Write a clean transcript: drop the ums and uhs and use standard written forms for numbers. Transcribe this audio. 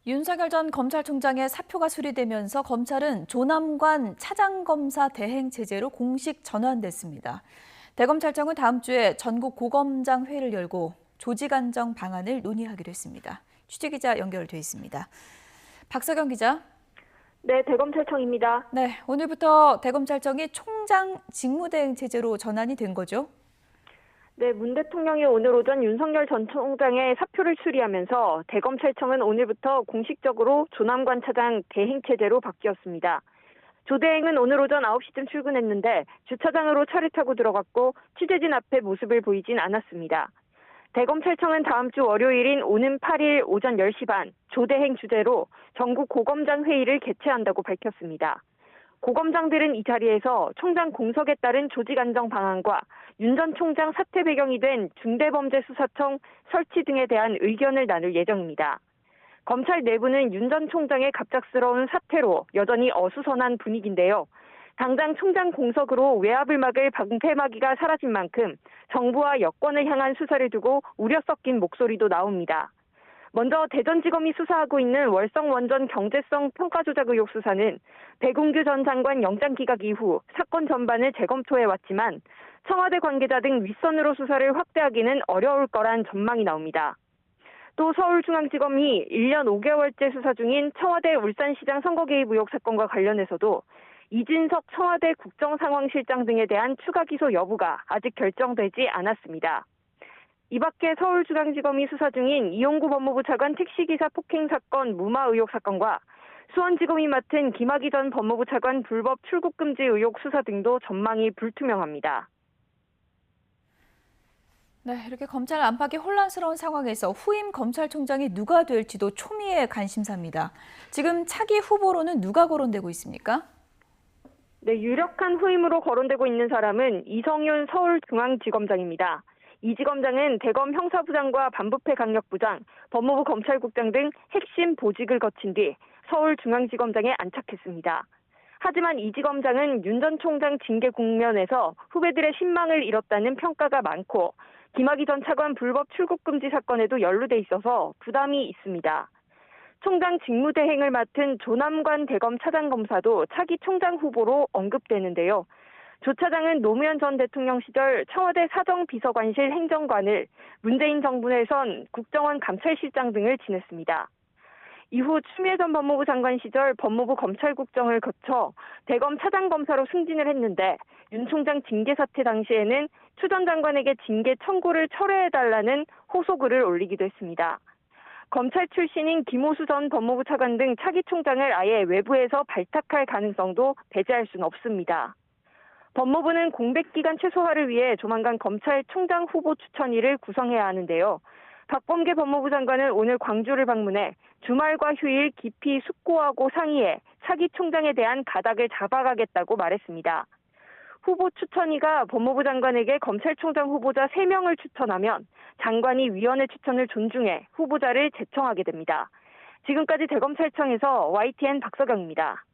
윤석열 전 검찰총장의 사표가 수리되면서 검찰은 조남관 차장검사 대행 체제로 공식 전환됐습니다. 대검찰청은 다음 주에 전국 고검장 회의를 열고 조직 안정 방안을 논의하기로 했습니다. 취재기자 연결돼 있습니다. 박서경 기자. 네, 대검찰청입니다. 네, 오늘부터 대검찰청이 총장 직무대행 체제로 전환이 된 거죠? 네, 문 대통령이 오늘 오전 윤석열 전 총장의 사표를 수리하면서 대검찰청은 오늘부터 공식적으로 조남관 차장 대행 체제로 바뀌었습니다. 조 대행은 오늘 오전 9시쯤 출근했는데 주차장으로 차를 타고 들어갔고 취재진 앞에 모습을 보이진 않았습니다. 대검찰청은 다음 주 월요일인 오는 8일 오전 10시 반 조대행 주재로 전국 고검장 회의를 개최한다고 밝혔습니다. 고검장들은 이 자리에서 총장 공석에 따른 조직 안정 방안과 윤 전 총장 사퇴 배경이 된 중대범죄수사청 설치 등에 대한 의견을 나눌 예정입니다. 검찰 내부는 윤 전 총장의 갑작스러운 사퇴로 여전히 어수선한 분위기인데요. 당장 총장 공석으로 외압을 막을 방패막이가 사라진 만큼 정부와 여권을 향한 수사를 두고 우려 섞인 목소리도 나옵니다. 먼저 대전지검이 수사하고 있는 월성원전 경제성 평가조작 의혹 수사는 백운규 전 장관 영장 기각 이후 사건 전반을 재검토해왔지만 청와대 관계자 등 윗선으로 수사를 확대하기는 어려울 거란 전망이 나옵니다. 또 서울중앙지검이 1년 5개월째 수사 중인 청와대 울산시장 선거 개입 의혹 사건과 관련해서도 이진석 청와대 국정상황실장 등에 대한 추가 기소 여부가 아직 결정되지 않았습니다. 이 밖에 서울중앙지검이 수사 중인 이용구 법무부 차관 택시기사 폭행 사건 무마 의혹 사건과 수원지검이 맡은 김학의 전 법무부 차관 불법 출국금지 의혹 수사 등도 전망이 불투명합니다. 네, 이렇게 검찰 안팎이 혼란스러운 상황에서 후임 검찰총장이 누가 될지도 초미의 관심사입니다. 지금 차기 후보로는 누가 거론되고 있습니까? 네, 유력한 후임으로 거론되고 있는 사람은 이성윤 서울중앙지검장입니다. 이 지검장은 대검 형사부장과 반부패 강력부장, 법무부 검찰국장 등 핵심 보직을 거친 뒤 서울중앙지검장에 안착했습니다. 하지만 이 지검장은 윤 전 총장 징계 국면에서 후배들의 신망을 잃었다는 평가가 많고 김학의 전 차관 불법 출국금지 사건에도 연루돼 있어서 부담이 있습니다. 총장 직무대행을 맡은 조남관 대검 차장검사도 차기 총장 후보로 언급되는데요. 조 차장은 노무현 전 대통령 시절 청와대 사정비서관실 행정관을 문재인 정부 내선 국정원 감찰실장 등을 지냈습니다. 이후 추미애 전 법무부 장관 시절 법무부 검찰국정을 거쳐 대검 차장검사로 승진을 했는데 윤 총장 징계 사태 당시에는 추 전 장관에게 징계 청구를 철회해달라는 호소글을 올리기도 했습니다. 검찰 출신인 김호수 전 법무부 차관 등 차기 총장을 아예 외부에서 발탁할 가능성도 배제할 수는 없습니다. 법무부는 공백기간 최소화를 위해 조만간 검찰총장 후보 추천위를 구성해야 하는데요. 박범계 법무부 장관은 오늘 광주를 방문해 주말과 휴일 깊이 숙고하고 상의해 차기 총장에 대한 가닥을 잡아가겠다고 말했습니다. 후보 추천위가 법무부 장관에게 검찰총장 후보자 3명을 추천하면 장관이 위원회 추천을 존중해 후보자를 제청하게 됩니다. 지금까지 대검찰청에서 YTN 박서경입니다.